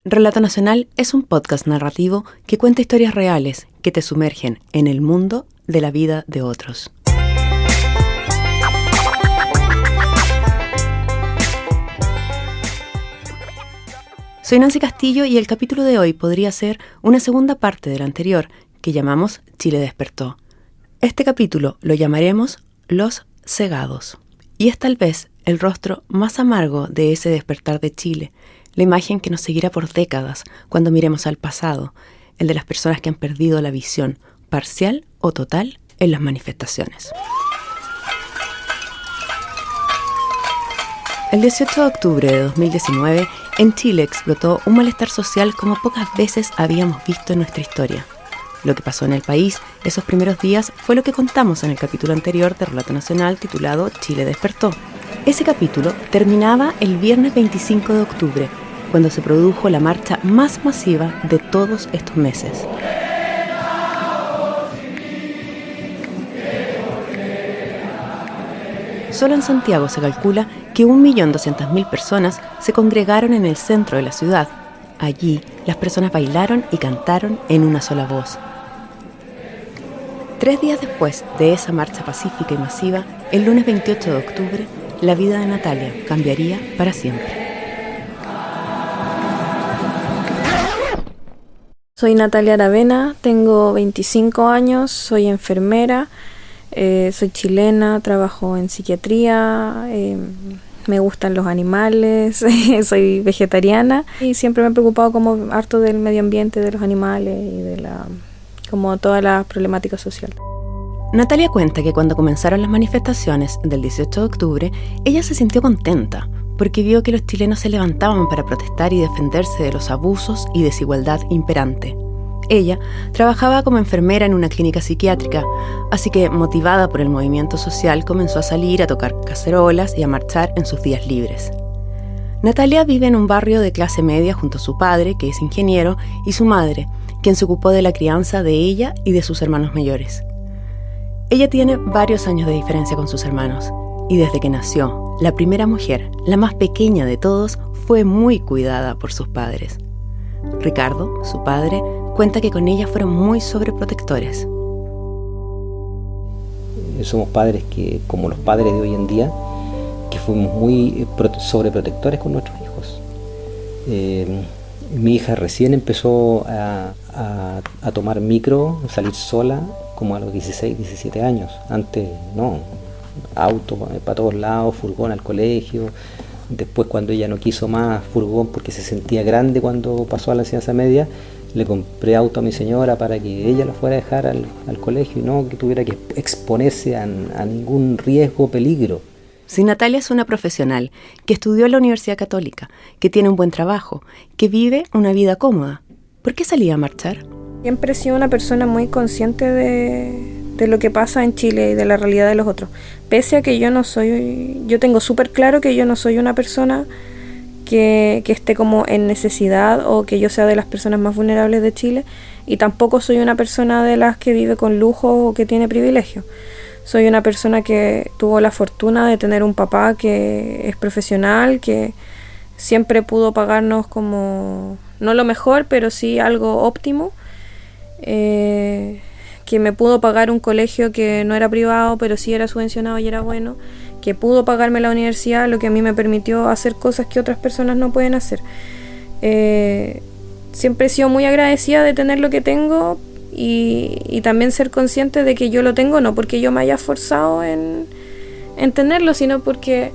Relato Nacional es un podcast narrativo que cuenta historias reales que te sumergen en el mundo de la vida de otros. Soy Nancy Castillo y el capítulo de hoy podría ser una segunda parte del anterior que llamamos Chile despertó. Este capítulo lo llamaremos Los cegados y es tal vez el rostro más amargo de ese despertar de Chile, la imagen que nos seguirá por décadas cuando miremos al pasado, el de las personas que han perdido la visión, parcial o total, en las manifestaciones. El 18 de octubre de 2019, en Chile explotó un malestar social como pocas veces habíamos visto en nuestra historia. Lo que pasó en el país esos primeros días fue lo que contamos en el capítulo anterior de Relato Nacional titulado Chile despertó. Ese capítulo terminaba el viernes 25 de octubre, cuando se produjo la marcha más masiva de todos estos meses. Solo en Santiago se calcula que 1.200.000 personas se congregaron en el centro de la ciudad. Allí, las personas bailaron y cantaron en una sola voz. 3 días después de esa marcha pacífica y masiva, el lunes 28 de octubre, la vida de Natalia cambiaría para siempre. Soy Natalia Aravena, tengo 25 años, soy enfermera, soy chilena, trabajo en psiquiatría, me gustan los animales, soy vegetariana y siempre me he preocupado como harto del medio ambiente, de los animales y de como todas las problemáticas sociales. Natalia cuenta que cuando comenzaron las manifestaciones del 18 de octubre, ella se sintió contenta porque vio que los chilenos se levantaban para protestar y defenderse de los abusos y desigualdad imperante. Ella trabajaba como enfermera en una clínica psiquiátrica, así que, motivada por el movimiento social, comenzó a salir a tocar cacerolas y a marchar en sus días libres. Natalia vive en un barrio de clase media junto a su padre, que es ingeniero, y su madre, quien se ocupó de la crianza de ella y de sus hermanos mayores. Ella tiene varios años de diferencia con sus hermanos, y desde que nació, la primera mujer, la más pequeña de todos, fue muy cuidada por sus padres. Ricardo, su padre, cuenta que con ella fueron muy sobreprotectores. Somos padres que, como los padres de hoy en día, que fuimos muy sobreprotectores con nuestros hijos. Mi hija recién empezó a tomar micro, a salir sola, como a los 16, 17 años. Antes no, auto para todos lados, furgón al colegio. Después, cuando ella no quiso más furgón porque se sentía grande cuando pasó a la enseñanza media, le compré auto a mi señora para que ella lo fuera a dejar al colegio y no que tuviera que exponerse a ningún riesgo o peligro. Si Natalia es una profesional que estudió en la Universidad Católica, que tiene un buen trabajo, que vive una vida cómoda, ¿por qué salía a marchar? Siempre he sido una persona muy consciente de lo que pasa en Chile y de la realidad de los otros. Pese a que yo tengo súper claro que yo no soy una persona que esté como en necesidad o que yo sea de las personas más vulnerables de Chile, y tampoco soy una persona de las que vive con lujo o que tiene privilegio. Soy una persona que tuvo la fortuna de tener un papá que es profesional, que siempre pudo pagarnos como, no lo mejor, pero sí algo óptimo, que me pudo pagar un colegio que no era privado, pero sí era subvencionado y era bueno, que pudo pagarme la universidad, lo que a mí me permitió hacer cosas que otras personas no pueden hacer. Siempre he sido muy agradecida de tener lo que tengo y también ser consciente de que yo lo tengo, no porque yo me haya esforzado en tenerlo, sino porque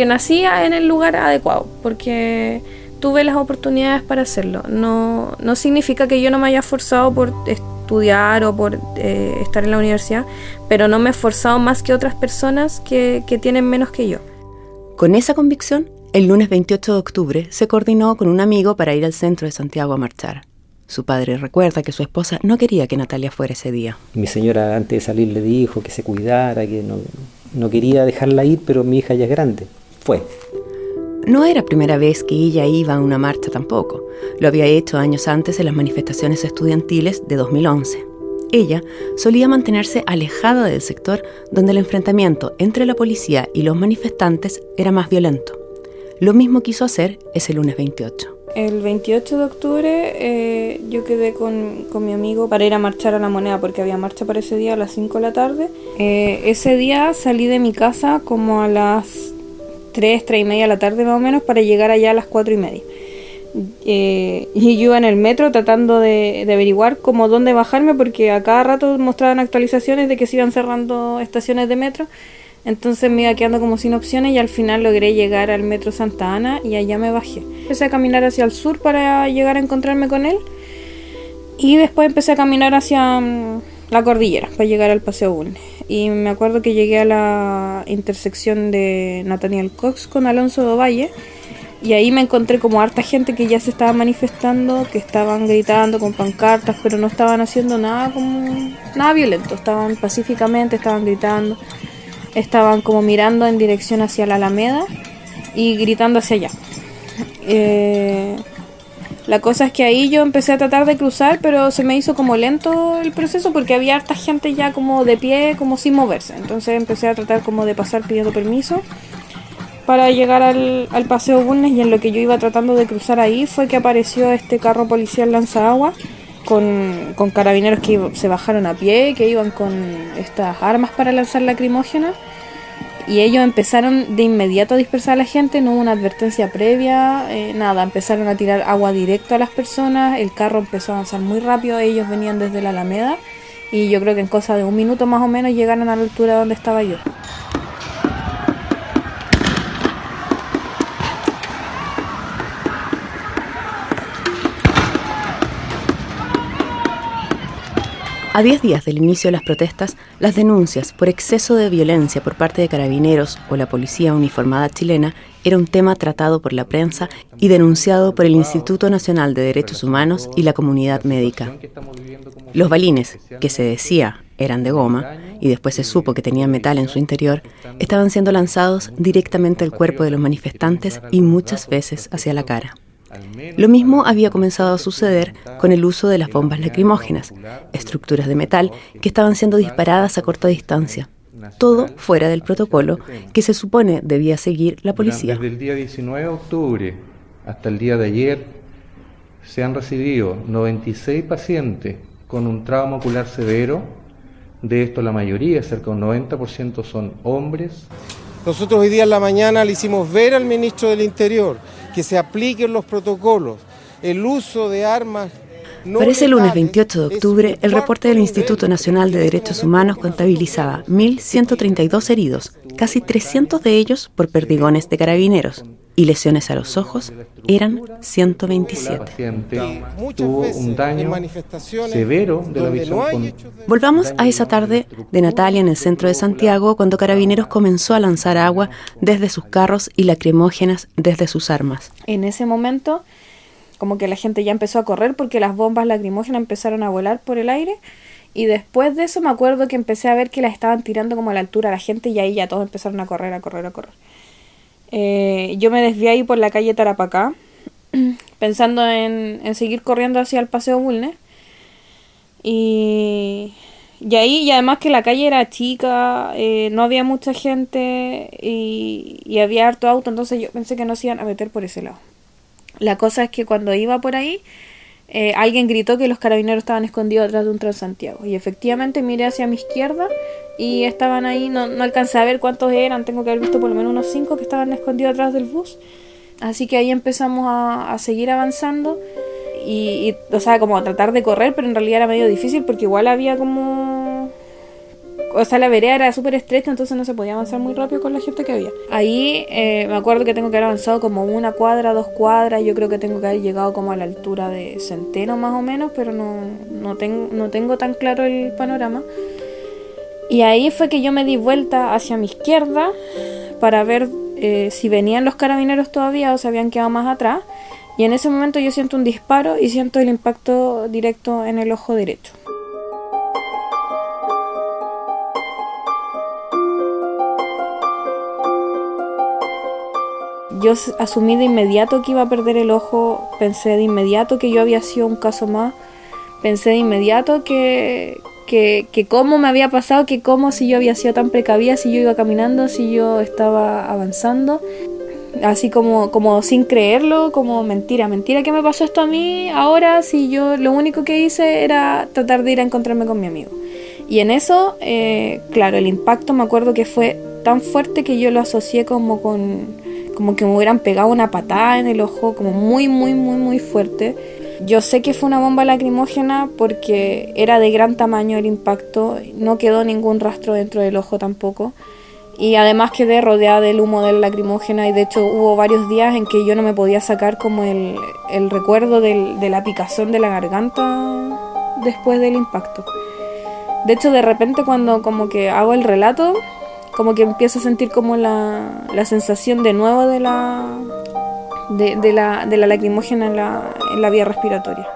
nacía en el lugar adecuado, porque tuve las oportunidades para hacerlo. No significa que yo no me haya esforzado por estudiar o por estar en la universidad, pero no me he esforzado más que otras personas que tienen menos que yo. Con esa convicción, el lunes 28 de octubre se coordinó con un amigo para ir al centro de Santiago a marchar. Su padre recuerda que su esposa no quería que Natalia fuera ese día. Mi señora antes de salir le dijo que se cuidara, que no quería dejarla ir, pero mi hija ya es grande. Fue. No era primera vez que ella iba a una marcha tampoco. Lo había hecho años antes en las manifestaciones estudiantiles de 2011. Ella solía mantenerse alejada del sector donde el enfrentamiento entre la policía y los manifestantes era más violento. Lo mismo quiso hacer ese lunes 28. El 28 de octubre yo quedé con mi amigo para ir a marchar a La Moneda porque había marcha para ese día a las 5 de la tarde. Ese día salí de mi casa como a las 3 y media de la tarde más o menos para llegar allá a las 4 y media. Y yo iba en el metro tratando de averiguar como dónde bajarme porque a cada rato mostraban actualizaciones de que se iban cerrando estaciones de metro. Entonces me iba quedando como sin opciones y al final logré llegar al metro Santa Ana y allá me bajé. Empecé a caminar hacia el sur para llegar a encontrarme con él y después empecé a caminar hacia la cordillera para llegar al Paseo Bulnes. Y me acuerdo que llegué a la intersección de Nathaniel Cox con Alonso do Valle y ahí me encontré como harta gente que ya se estaba manifestando, que estaban gritando con pancartas, pero no estaban haciendo nada violento, estaban pacíficamente, estaban gritando. Estaban como mirando en dirección hacia la Alameda y gritando hacia allá. La cosa es que ahí yo empecé a tratar de cruzar, pero se me hizo como lento el proceso porque había harta gente ya como de pie, como sin moverse. Entonces empecé a tratar como de pasar pidiendo permiso para llegar al Paseo Bulnes y en lo que yo iba tratando de cruzar ahí fue que apareció este carro policial lanzaagua con carabineros que se bajaron a pie, que iban con estas armas para lanzar lacrimógenas y ellos empezaron de inmediato a dispersar a la gente, no hubo una advertencia previa, nada, empezaron a tirar agua directo a las personas, el carro empezó a avanzar muy rápido, ellos venían desde la Alameda y yo creo que en cosa de un minuto más o menos llegaron a la altura donde estaba yo. A 10 días del inicio de las protestas, las denuncias por exceso de violencia por parte de carabineros o la policía uniformada chilena era un tema tratado por la prensa y denunciado por el Instituto Nacional de Derechos Humanos y la comunidad médica. Los balines, que se decía eran de goma, y después se supo que tenían metal en su interior, estaban siendo lanzados directamente al cuerpo de los manifestantes y muchas veces hacia la cara. Lo mismo había comenzado a suceder con el uso de las bombas lacrimógenas, estructuras de metal que estaban siendo disparadas a corta distancia, todo fuera del protocolo que se supone debía seguir la policía. Desde el día 19 de octubre hasta el día de ayer se han recibido 96 pacientes con un trauma ocular severo. De esto la mayoría, cerca de un 90%, son hombres. Nosotros hoy día en la mañana le hicimos ver al ministro del Interior que se apliquen los protocolos, el uso de armas. Para ese lunes 28 de octubre, el reporte del Instituto Nacional de Derechos Humanos contabilizaba 1.132 heridos, casi 300 de ellos por perdigones de carabineros, y lesiones a los ojos eran 127. Tuvo un daño severo de la visión. Volvamos a esa tarde de Natalia en el centro de Santiago, cuando Carabineros comenzó a lanzar agua desde sus carros y lacrimógenas desde sus armas. En ese momento, como que la gente ya empezó a correr porque las bombas lacrimógenas empezaron a volar por el aire. Y después de eso me acuerdo que empecé a ver que las estaban tirando como a la altura a la gente y ahí ya todos empezaron a correr. Yo me desvié ahí por la calle Tarapacá, pensando en seguir corriendo hacia el Paseo Bulnes. Y ahí, y además que la calle era chica, no había mucha gente y había harto auto, entonces yo pensé que no se iban a meter por ese lado. La cosa es que cuando iba por ahí, alguien gritó que los carabineros estaban escondidos atrás de un Transantiago. Y efectivamente miré hacia mi izquierda y estaban ahí, no alcancé a ver cuántos eran, tengo que haber visto por lo menos unos 5 que estaban escondidos atrás del bus. Así que ahí empezamos a seguir avanzando y o sea, como a tratar de correr, pero en realidad era medio difícil porque igual había como... O sea, la vereda era súper estrecha, entonces no se podía avanzar muy rápido con la gente que había. Ahí me acuerdo que tengo que haber avanzado como 1 cuadra, 2 cuadras. Yo creo que tengo que haber llegado como a la altura de Centeno más o menos, pero no tengo tan claro el panorama. Y ahí fue que yo me di vuelta hacia mi izquierda para ver si venían los carabineros todavía o se habían quedado más atrás. Y en ese momento yo siento un disparo y siento el impacto directo en el ojo derecho. Yo asumí de inmediato que iba a perder el ojo, pensé de inmediato que yo había sido un caso más, pensé de inmediato que cómo me había pasado, que cómo si yo había sido tan precavida, si yo iba caminando, si yo estaba avanzando. así como sin creerlo, como mentira que me pasó esto a mí, ahora si yo lo único que hice era tratar de ir a encontrarme con mi amigo. Y en eso, claro, el impacto me acuerdo que fue tan fuerte que yo lo asocié como que me hubieran pegado una patada en el ojo, como muy, muy, muy, muy fuerte. Yo sé que fue una bomba lacrimógena porque era de gran tamaño el impacto, no quedó ningún rastro dentro del ojo tampoco. Y además quedé rodeada del humo de la lacrimógena y de hecho hubo varios días en que yo no me podía sacar como el recuerdo de la picazón de la garganta después del impacto. De hecho, de repente cuando como que hago el relato, como que empiezo a sentir como la sensación de nuevo de la lacrimógena en la vía respiratoria.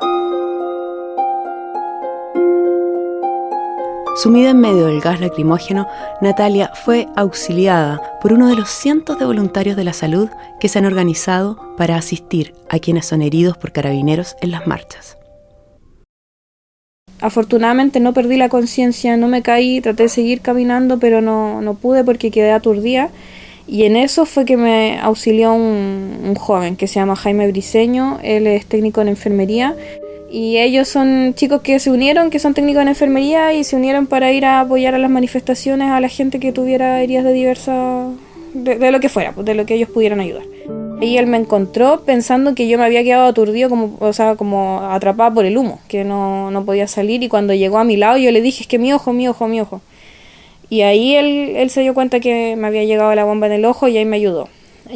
Sumida en medio del gas lacrimógeno, Natalia fue auxiliada por uno de los cientos de voluntarios de la salud que se han organizado para asistir a quienes son heridos por carabineros en las marchas. Afortunadamente no perdí la conciencia, no me caí, traté de seguir caminando, pero no pude porque quedé aturdida. Y en eso fue que me auxilió un joven que se llama Jaime Briceño. Él es técnico en enfermería. Y ellos son chicos que se unieron, que son técnicos en enfermería y se unieron para ir a apoyar a las manifestaciones a la gente que tuviera heridas de diversas, de lo que fuera, de lo que ellos pudieran ayudar. Y él me encontró pensando que yo me había quedado aturdido, como atrapada por el humo, que no podía salir. Y cuando llegó a mi lado yo le dije, es que mi ojo. Y ahí él se dio cuenta que me había llegado la bomba en el ojo y ahí me ayudó.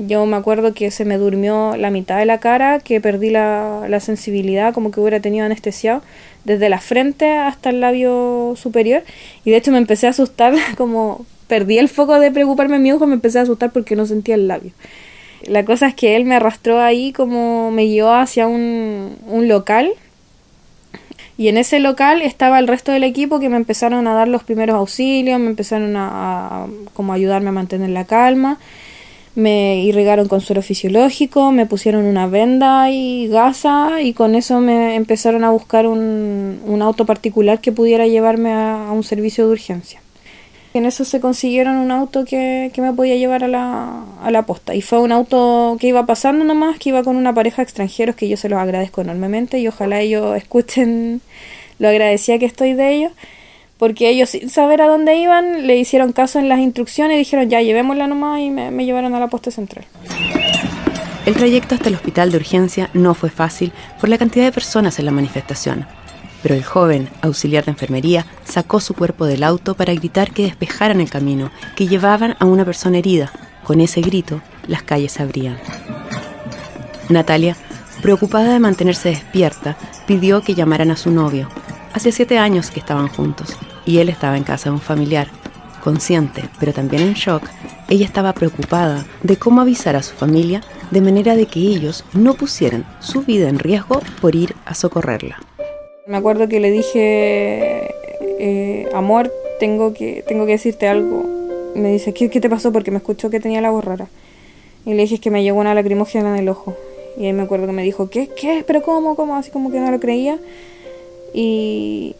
Yo me acuerdo que se me durmió la mitad de la cara, que perdí la sensibilidad, como que hubiera tenido anestesiado, desde la frente hasta el labio superior. Y de hecho me empecé a asustar, como perdí el foco de preocuparme en mi ojo, me empecé a asustar porque no sentía el labio. La cosa es que él me arrastró ahí, como me guió hacia un local. Y en ese local estaba el resto del equipo que me empezaron a dar los primeros auxilios, me empezaron a como ayudarme a mantener la calma. Me irrigaron con suero fisiológico, me pusieron una venda y gasa y con eso me empezaron a buscar un auto particular que pudiera llevarme a un servicio de urgencia. En eso se consiguieron un auto que me podía llevar a la posta. Y fue un auto que iba pasando nomás, que iba con una pareja de extranjeros que yo se los agradezco enormemente y ojalá ellos escuchen lo agradecida que estoy de ellos. Porque ellos, sin saber a dónde iban, le hicieron caso en las instrucciones y dijeron ya, llevémosla nomás y me llevaron a la posta central. El trayecto hasta el hospital de urgencia no fue fácil por la cantidad de personas en la manifestación. Pero el joven, auxiliar de enfermería, sacó su cuerpo del auto para gritar que despejaran el camino, que llevaban a una persona herida. Con ese grito, las calles se abrían. Natalia, preocupada de mantenerse despierta, pidió que llamaran a su novio. Hacía 7 años que estaban juntos, y él estaba en casa de un familiar. Consciente, pero también en shock, ella estaba preocupada de cómo avisar a su familia de manera de que ellos no pusieran su vida en riesgo por ir a socorrerla. Me acuerdo que le dije, amor, tengo que decirte algo. Me dice, ¿qué te pasó? Porque me escuchó que tenía la voz rara. Y le dije, es que me llegó una lacrimógena en el ojo. Y ahí me acuerdo que me dijo, ¿qué? ¿Pero cómo? Así como que no lo creía. Y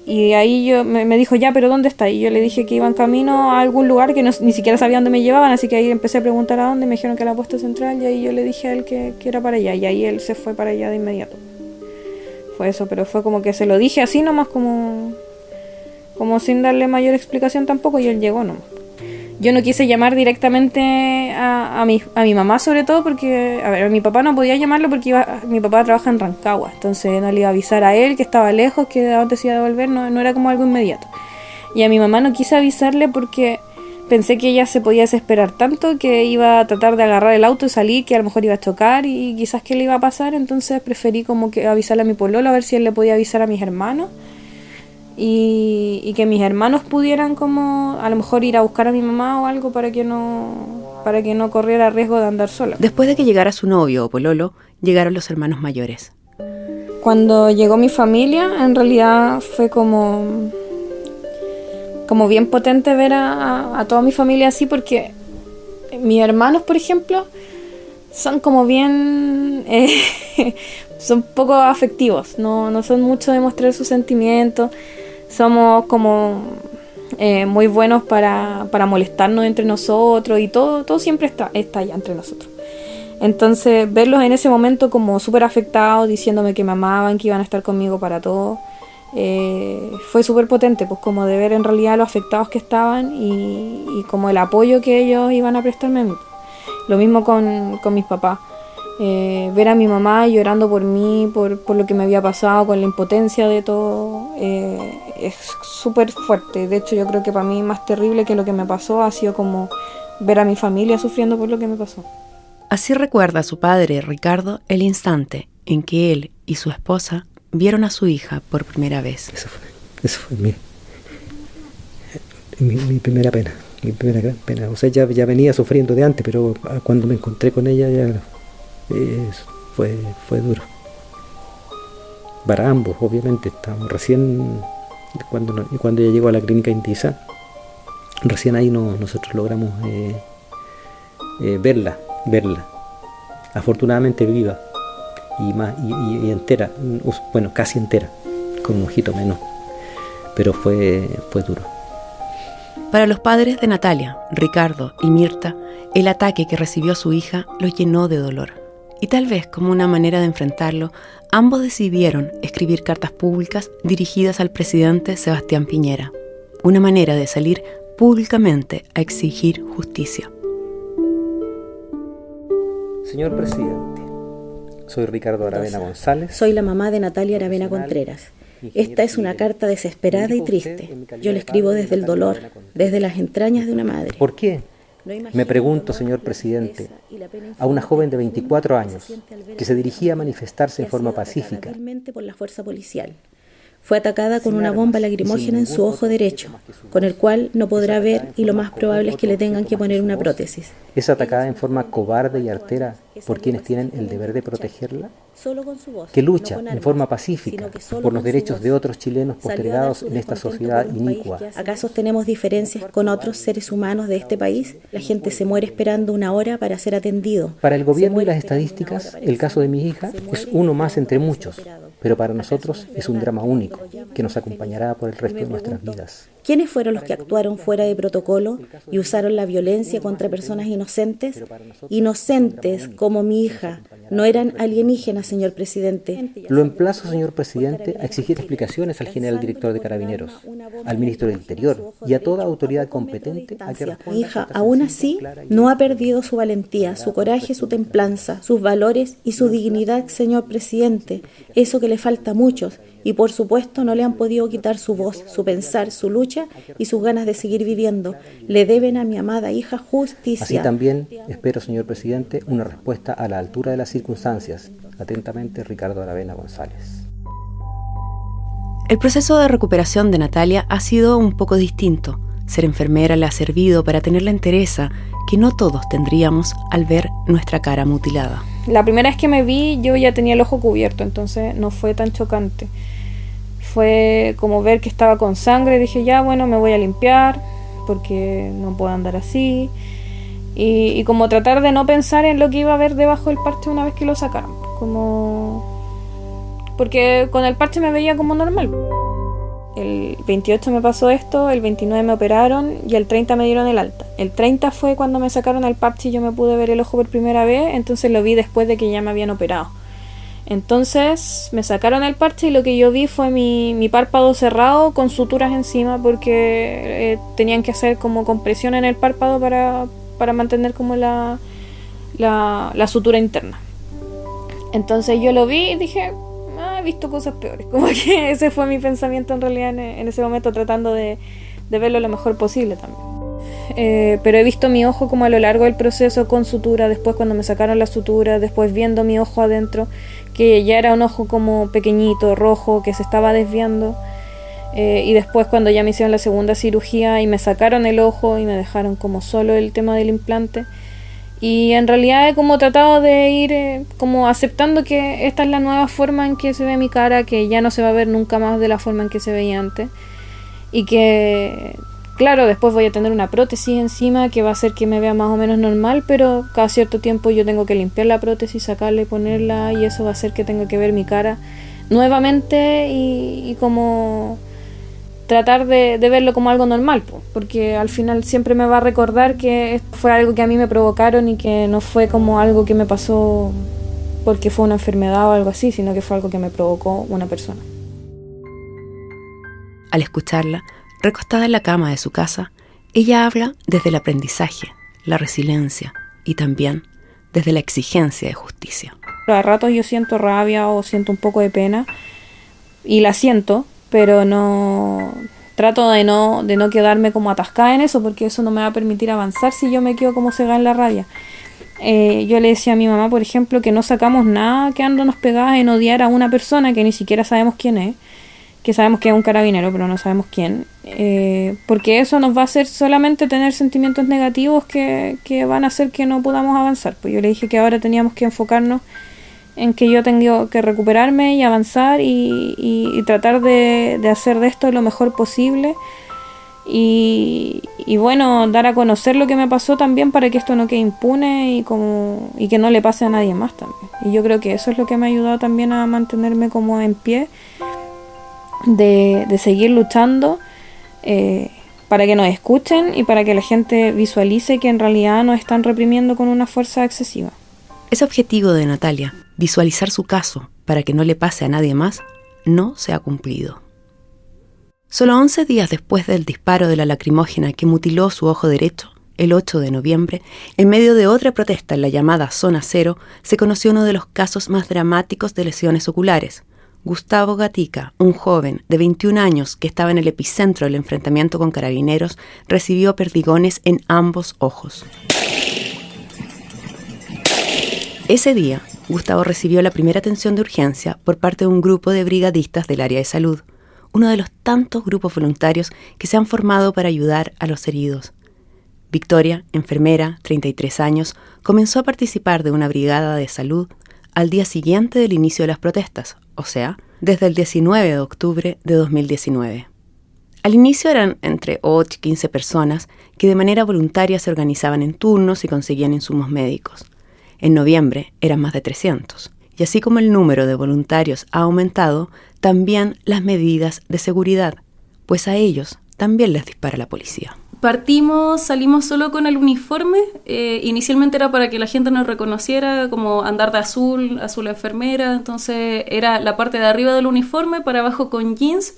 ahí me dijo, ya, ¿pero dónde está? Y yo le dije que iba en camino a algún lugar que ni siquiera sabía dónde me llevaban. Así que ahí empecé a preguntar a dónde. Me dijeron que a la posta central. Y ahí yo le dije a él que era para allá. Y ahí él se fue para allá de inmediato. Fue eso, pero fue como que se lo dije así nomás, como sin darle mayor explicación tampoco, y él llegó nomás. Yo no quise llamar directamente a mi mamá, sobre todo porque, a mi papá no podía llamarlo porque mi papá trabaja en Rancagua, entonces no le iba a avisar a él que estaba lejos, que antes iba a devolver, no era como algo inmediato. Y a mi mamá no quise avisarle porque pensé que ella se podía desesperar tanto que iba a tratar de agarrar el auto y salir, que a lo mejor iba a chocar y quizás que le iba a pasar, entonces preferí como que avisarle a mi pololo a ver si él le podía avisar a mis hermanos y que mis hermanos pudieran como a lo mejor ir a buscar a mi mamá o algo para que no corriera riesgo de andar sola. Después de que llegara su novio o pololo, llegaron los hermanos mayores. Cuando llegó mi familia, en realidad fue como bien potente ver a toda mi familia así, porque mis hermanos, por ejemplo, son como bien son poco afectivos, no son mucho de mostrar sus sentimientos. Somos como muy buenos para molestarnos entre nosotros y todo siempre está allá entre nosotros. Entonces verlos en ese momento como súper afectados, diciéndome que me amaban, que iban a estar conmigo para todo, fue súper potente, pues como de ver en realidad los afectados que estaban y como el apoyo que ellos iban a prestarme a mí. Lo mismo con mis papás. Ver a mi mamá llorando por mí, por lo que me había pasado, con la impotencia de todo, es súper fuerte. De hecho, yo creo que para mí más terrible que lo que me pasó ha sido como ver a mi familia sufriendo por lo que me pasó. Así recuerda su padre, Ricardo, el instante en que él y su esposa vieron a su hija por primera vez. Eso fue mi primera pena, mi primera gran pena. O sea, ya venía sufriendo de antes, pero cuando me encontré con ella ya fue duro. Para ambos, obviamente. Estábamos recién, cuando ella llegó a la clínica Intisa, recién ahí nosotros logramos verla, afortunadamente viva y entera, bueno, casi entera, con un ojito menos, pero fue duro. Para los padres de Natalia, Ricardo y Mirta, el ataque que recibió su hija los llenó de dolor. Y tal vez como una manera de enfrentarlo, ambos decidieron escribir cartas públicas dirigidas al presidente Sebastián Piñera, una manera de salir públicamente a exigir justicia. Señor presidente, soy Ricardo Aravena González. Soy la mamá de Natalia Aravena Contreras. Esta es una carta desesperada y triste. Yo la escribo desde el dolor, desde las entrañas de una madre. ¿Por qué? Me pregunto, señor presidente, a una joven de 24 años que se dirigía a manifestarse en forma pacífica. Por la fuerza policial. Fue atacada con una bomba lacrimógena en su ojo derecho, con el cual no podrá ver y lo más probable es que le tengan que poner una prótesis. ¿Es atacada en forma cobarde y artera por quienes tienen el deber de protegerla? Que lucha en forma pacífica por los derechos de otros chilenos postergados en esta sociedad inicua. ¿Acaso tenemos diferencias con otros seres humanos de este país? La gente se muere esperando una hora para ser atendido. Para el gobierno y las estadísticas, el caso de mi hija es uno más entre muchos, pero para nosotros es un drama único que nos acompañará por el resto de nuestras vidas. ¿Quiénes fueron los que actuaron fuera de protocolo y usaron la violencia contra personas inocentes? Inocentes como mi hija. No eran alienígenas, señor presidente. Lo emplazo, señor presidente, a exigir explicaciones al general director de Carabineros, al ministro del Interior y a toda autoridad competente a que responda. Mi hija, aún así, no ha perdido su valentía, su coraje, su templanza, sus valores y su dignidad, señor presidente. Eso que le falta a muchos. Y por supuesto no le han podido quitar su voz, su pensar, su lucha y sus ganas de seguir viviendo. Le deben a mi amada hija justicia. Así también espero, señor presidente, una respuesta a la altura de las circunstancias. Atentamente, Ricardo Aravena González. El proceso de recuperación de Natalia ha sido un poco distinto. Ser enfermera le ha servido para tener la entereza que no todos tendríamos al ver nuestra cara mutilada. La primera vez que me vi yo ya tenía el ojo cubierto, entonces no fue tan chocante. Fue como ver que estaba con sangre, dije ya bueno, me voy a limpiar porque no puedo andar así y como tratar de no pensar en lo que iba a haber debajo del parche una vez que lo sacaron, porque con el parche me veía como normal. El 28 me pasó esto, el 29 me operaron y el 30 me dieron el alta. El 30 fue cuando me sacaron el parche y yo me pude ver el ojo por primera vez, entonces lo vi después de que ya me habían operado. Entonces me sacaron el parche y lo que yo vi fue mi párpado cerrado con suturas encima porque tenían que hacer como compresión en el párpado para mantener como la sutura interna. Entonces yo lo vi y dije, he visto cosas peores. Como que ese fue mi pensamiento en realidad en ese momento, tratando de verlo lo mejor posible también. Pero he visto mi ojo como a lo largo del proceso con sutura, después cuando me sacaron la sutura, después viendo mi ojo adentro, que ya era un ojo como pequeñito, rojo, que se estaba desviando. Y después cuando ya me hicieron la segunda cirugía y me sacaron el ojo y me dejaron como solo el tema del implante. Y en realidad he como tratado de ir como aceptando que esta es la nueva forma en que se ve mi cara, que ya no se va a ver nunca más de la forma en que se veía antes. Y que, claro, después voy a tener una prótesis encima que va a hacer que me vea más o menos normal, pero cada cierto tiempo yo tengo que limpiar la prótesis, sacarla y ponerla, y eso va a hacer que tenga que ver mi cara nuevamente y como tratar de verlo como algo normal, porque al final siempre me va a recordar que fue algo que a mí me provocaron y que no fue como algo que me pasó porque fue una enfermedad o algo así, sino que fue algo que me provocó una persona. Al escucharla, recostada en la cama de su casa, ella habla desde el aprendizaje, la resiliencia y también desde la exigencia de justicia. A ratos yo siento rabia o siento un poco de pena, y la siento, pero no trato de no quedarme como atascada en eso, porque eso no me va a permitir avanzar si yo me quedo como cegada en la rabia. Yo le decía a mi mamá, por ejemplo, que no sacamos nada quedándonos pegadas en odiar a una persona que ni siquiera sabemos quién es, que sabemos que es un carabinero, pero no sabemos quién, porque eso nos va a hacer solamente tener sentimientos negativos que van a hacer que no podamos avanzar. Pues yo le dije que ahora teníamos que enfocarnos en que yo tengo que recuperarme y avanzar y tratar de hacer de esto lo mejor posible y bueno, dar a conocer lo que me pasó también para que esto no quede impune y que no le pase a nadie más también. Y yo creo que eso es lo que me ha ayudado también a mantenerme como en pie, de seguir luchando para que nos escuchen y para que la gente visualice que en realidad nos están reprimiendo con una fuerza excesiva. Ese objetivo de Natalia, visualizar su caso para que no le pase a nadie más, no se ha cumplido. Solo 11 días después del disparo de la lacrimógena que mutiló su ojo derecho, el 8 de noviembre, en medio de otra protesta en la llamada Zona Cero, se conoció uno de los casos más dramáticos de lesiones oculares. Gustavo Gatica, un joven de 21 años que estaba en el epicentro del enfrentamiento con carabineros, recibió perdigones en ambos ojos. Ese día, Gustavo recibió la primera atención de urgencia por parte de un grupo de brigadistas del área de salud, uno de los tantos grupos voluntarios que se han formado para ayudar a los heridos. Victoria, enfermera, 33 años, comenzó a participar de una brigada de salud al día siguiente del inicio de las protestas, o sea, desde el 19 de octubre de 2019. Al inicio eran entre 8 y 15 personas que de manera voluntaria se organizaban en turnos y conseguían insumos médicos. En noviembre eran más de 300. Y así como el número de voluntarios ha aumentado, también las medidas de seguridad, pues a ellos también les dispara la policía. Salimos solo con el uniforme. Inicialmente era para que la gente nos reconociera, como andar de azul enfermera. Entonces era la parte de arriba del uniforme, para abajo con jeans,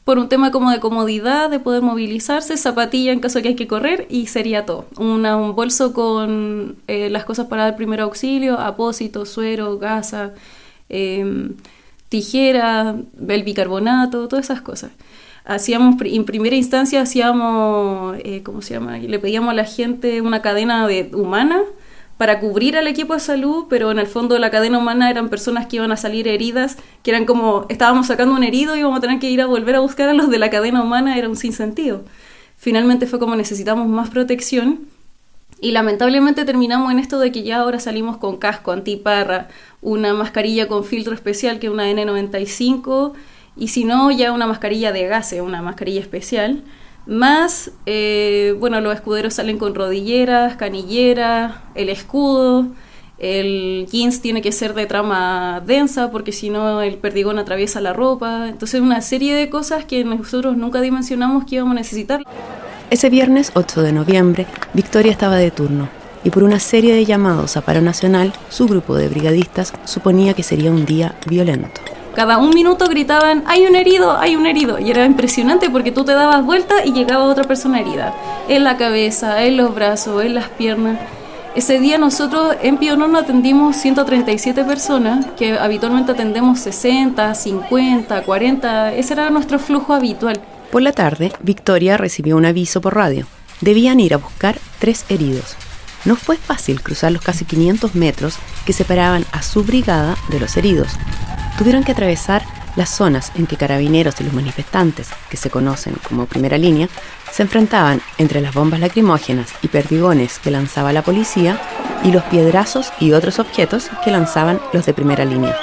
por un tema como de comodidad, de poder movilizarse, zapatilla en caso de que hay que correr, y sería todo. Un bolso con las cosas para dar primer auxilio, apósito, suero, gasa, tijera, el bicarbonato, todas esas cosas. En primera instancia le pedíamos a la gente una cadena humana para cubrir al equipo de salud, pero en el fondo la cadena humana eran personas que iban a salir heridas, que eran como, estábamos sacando un herido y íbamos a tener que ir a volver a buscar a los de la cadena humana, era un sinsentido. Finalmente fue como necesitamos más protección, y lamentablemente terminamos en esto de que ya ahora salimos con casco antiparra, una mascarilla con filtro especial que es una N95, y si no, ya una mascarilla de gases, una mascarilla especial, más, los escuderos salen con rodilleras, canilleras, el escudo, el jeans tiene que ser de trama densa porque si no el perdigón atraviesa la ropa. Entonces una serie de cosas que nosotros nunca dimensionamos que íbamos a necesitar. Ese viernes 8 de noviembre, Victoria estaba de turno y por una serie de llamados a paro nacional, su grupo de brigadistas suponía que sería un día violento. Cada un minuto gritaban, hay un herido, y era impresionante porque tú te dabas vuelta y llegaba otra persona herida, en la cabeza, en los brazos, en las piernas. Ese día nosotros en Pío Nono atendimos 137 personas, que habitualmente atendemos 60, 50, 40, ese era nuestro flujo habitual. Por la tarde, Victoria recibió un aviso por radio. Debían ir a buscar 3 heridos. No fue fácil cruzar los casi 500 metros que separaban a su brigada de los heridos. Tuvieron que atravesar las zonas en que carabineros y los manifestantes, que se conocen como primera línea, se enfrentaban entre las bombas lacrimógenas y perdigones que lanzaba la policía y los piedrazos y otros objetos que lanzaban los de primera línea.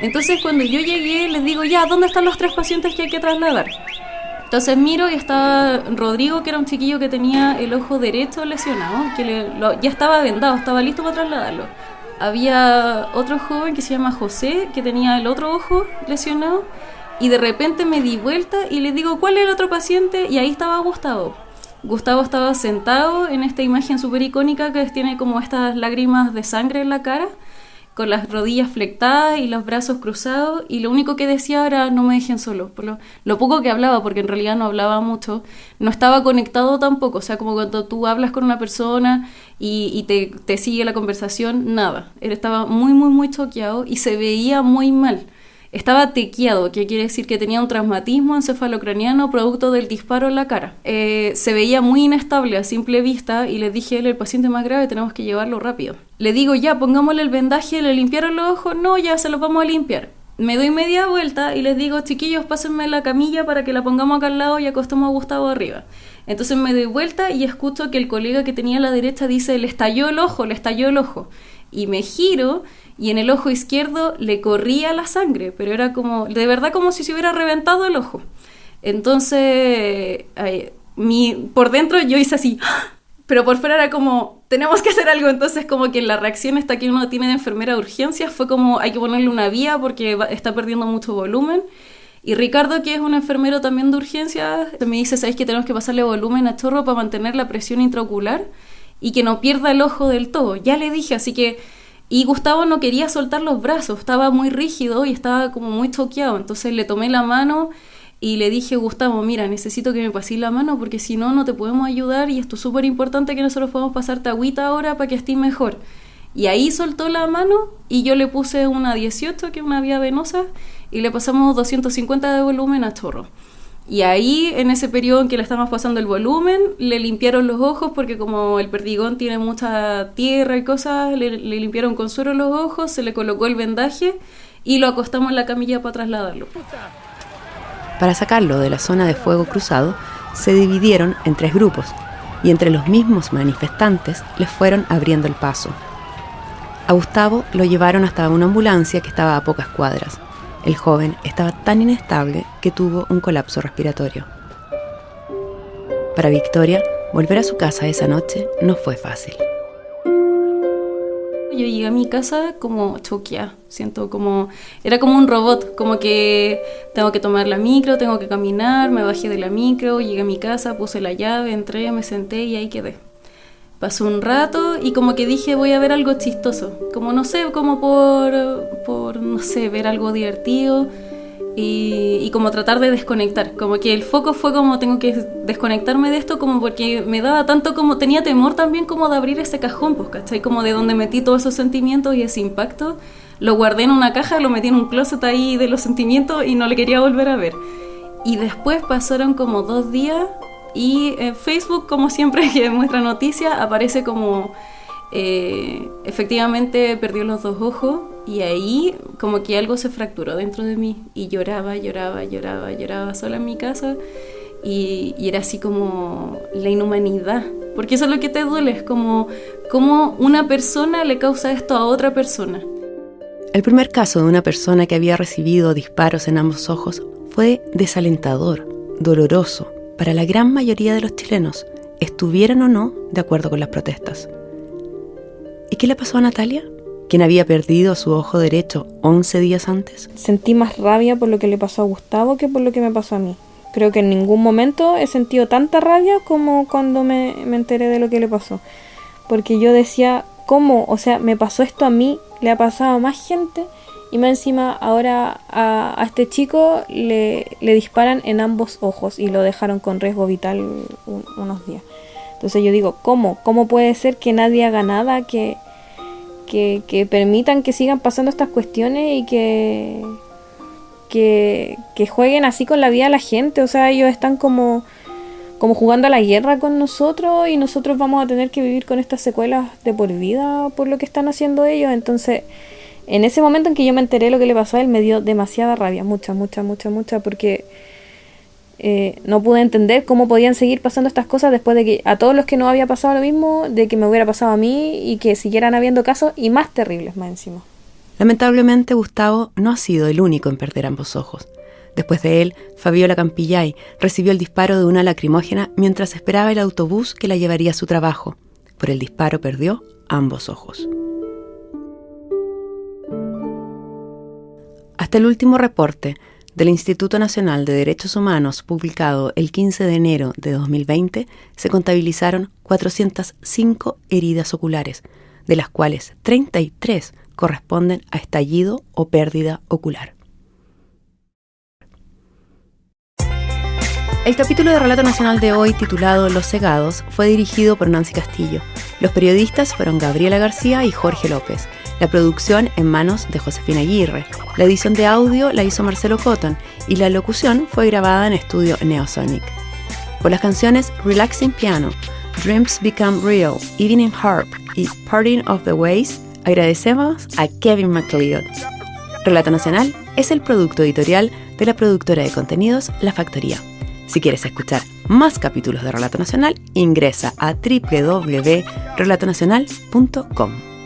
Entonces cuando yo llegué les digo, ya, ¿dónde están los 3 pacientes que hay que trasladar? Entonces miro y estaba Rodrigo, que era un chiquillo que tenía el ojo derecho lesionado, que ya estaba vendado, estaba listo para trasladarlo. había otro joven que se llama José, que tenía el otro ojo lesionado, y de repente me di vuelta y le digo, ¿cuál es el otro paciente? Y ahí estaba Gustavo. Gustavo estaba sentado en esta imagen súper icónica que tiene como estas lágrimas de sangre en la cara, con las rodillas flectadas y los brazos cruzados, y lo único que decía era no me dejen solo. Por lo poco que hablaba, porque en realidad no hablaba mucho, no estaba conectado tampoco, o sea, como cuando tú hablas con una persona y te sigue la conversación, nada. Él estaba muy, muy, muy choqueado y se veía muy mal. Estaba tequiado, que quiere decir que tenía un traumatismo encefalocraniano producto del disparo en la cara. Se veía muy inestable a simple vista y le dije a él, el paciente más grave, tenemos que llevarlo rápido. Le digo, ya, pongámosle el vendaje, ¿le limpiaron los ojos? No, ya se los vamos a limpiar. Me doy media vuelta y les digo, chiquillos, pásenme la camilla para que la pongamos acá al lado y acostemos a Gustavo arriba. Entonces me doy vuelta y escucho que el colega que tenía a la derecha dice, le estalló el ojo, le estalló el ojo. Y me giro y en el ojo izquierdo le corría la sangre, pero era como, de verdad como si se hubiera reventado el ojo. Entonces, por dentro yo hice así, pero por fuera era como, tenemos que hacer algo. Entonces como que la reacción esta que uno tiene de enfermera de urgencias fue como, hay que ponerle una vía porque está perdiendo mucho volumen. Y Ricardo, que es un enfermero también de urgencias, me dice, ¿sabes que tenemos que pasarle volumen a Chorro para mantener la presión intraocular y que no pierda el ojo del todo? Ya le dije, así que... Y Gustavo no quería soltar los brazos, estaba muy rígido y estaba como muy choqueado. Entonces le tomé la mano y le dije, Gustavo, mira, necesito que me pases la mano porque si no, no te podemos ayudar y esto es súper importante que nosotros podamos pasarte agüita ahora para que estés mejor. Y ahí soltó la mano y yo le puse una 18, que es una vía venosa, y le pasamos 250 de volumen a Chorro. Y ahí, en ese periodo en que le estábamos pasando el volumen, le limpiaron los ojos porque como el Perdigón tiene mucha tierra y cosas, le limpiaron con suero los ojos, se le colocó el vendaje y lo acostamos en la camilla para trasladarlo. Para sacarlo de la zona de fuego cruzado, se dividieron en 3 grupos y entre los mismos manifestantes les fueron abriendo el paso. A Gustavo lo llevaron hasta una ambulancia que estaba a pocas cuadras. El joven estaba tan inestable que tuvo un colapso respiratorio. Para Victoria, volver a su casa esa noche no fue fácil. Yo llegué a mi casa como choqueada, siento como... Era como un robot, como que tengo que tomar la micro, tengo que caminar, me bajé de la micro, llegué a mi casa, puse la llave, entré, me senté y ahí quedé. Pasó un rato y como que dije voy a ver algo chistoso, como no sé, como por no sé, ver algo divertido y como tratar de desconectar, como que el foco fue como tengo que desconectarme de esto, como porque me daba tanto, como tenía temor también como de abrir ese cajón, pues, ¿cachai? Como de donde metí todos esos sentimientos y ese impacto, lo guardé en una caja, lo metí en un closet ahí de los sentimientos y no le quería volver a ver. Y después pasaron como 2 días y en Facebook, como siempre que muestra noticias, aparece como efectivamente perdió los 2 ojos y ahí como que algo se fracturó dentro de mí y lloraba sola en mi casa y era así como la inhumanidad, porque eso es lo que te duele, es como una persona le causa esto a otra persona. El primer caso de una persona que había recibido disparos en ambos ojos fue desalentador, doloroso, para la gran mayoría de los chilenos, estuvieran o no de acuerdo con las protestas. ¿Y qué le pasó a Natalia, quien había perdido su ojo derecho 11 días antes? Sentí más rabia por lo que le pasó a Gustavo que por lo que me pasó a mí. Creo que en ningún momento he sentido tanta rabia como cuando me enteré de lo que le pasó. Porque yo decía, ¿cómo? O sea, me pasó esto a mí, le ha pasado a más gente... Y más encima ahora a este chico le disparan en ambos ojos y lo dejaron con riesgo vital unos días. Entonces yo digo, ¿cómo puede ser que nadie haga nada, que permitan que sigan pasando estas cuestiones y que jueguen así con la vida de la gente? O sea, ellos están como jugando a la guerra con nosotros y nosotros vamos a tener que vivir con estas secuelas de por vida por lo que están haciendo ellos. Entonces... En ese momento en que yo me enteré lo que le pasó a él, me dio demasiada rabia, mucha, porque no pude entender cómo podían seguir pasando estas cosas después de que a todos los que no había pasado lo mismo, de que me hubiera pasado a mí y que siguieran habiendo casos y más terribles más encima. Lamentablemente, Gustavo no ha sido el único en perder ambos ojos. Después de él, Fabiola Campillay recibió el disparo de una lacrimógena mientras esperaba el autobús que la llevaría a su trabajo. Por el disparo perdió ambos ojos. Hasta el último reporte del Instituto Nacional de Derechos Humanos, publicado el 15 de enero de 2020, se contabilizaron 405 heridas oculares, de las cuales 33 corresponden a estallido o pérdida ocular. El capítulo de Relato Nacional de hoy, titulado Los Cegados, fue dirigido por Nancy Castillo. Los periodistas fueron Gabriela García y Jorge López. La producción en manos de Josefina Aguirre. La edición de audio la hizo Marcelo Cotton y la locución fue grabada en estudio Neosonic. Por las canciones Relaxing Piano, Dreams Become Real, Evening Harp y Parting of the Ways, agradecemos a Kevin MacLeod. Relato Nacional es el producto editorial de la productora de contenidos La Factoría. Si quieres escuchar más capítulos de Relato Nacional, ingresa a www.relatonacional.com.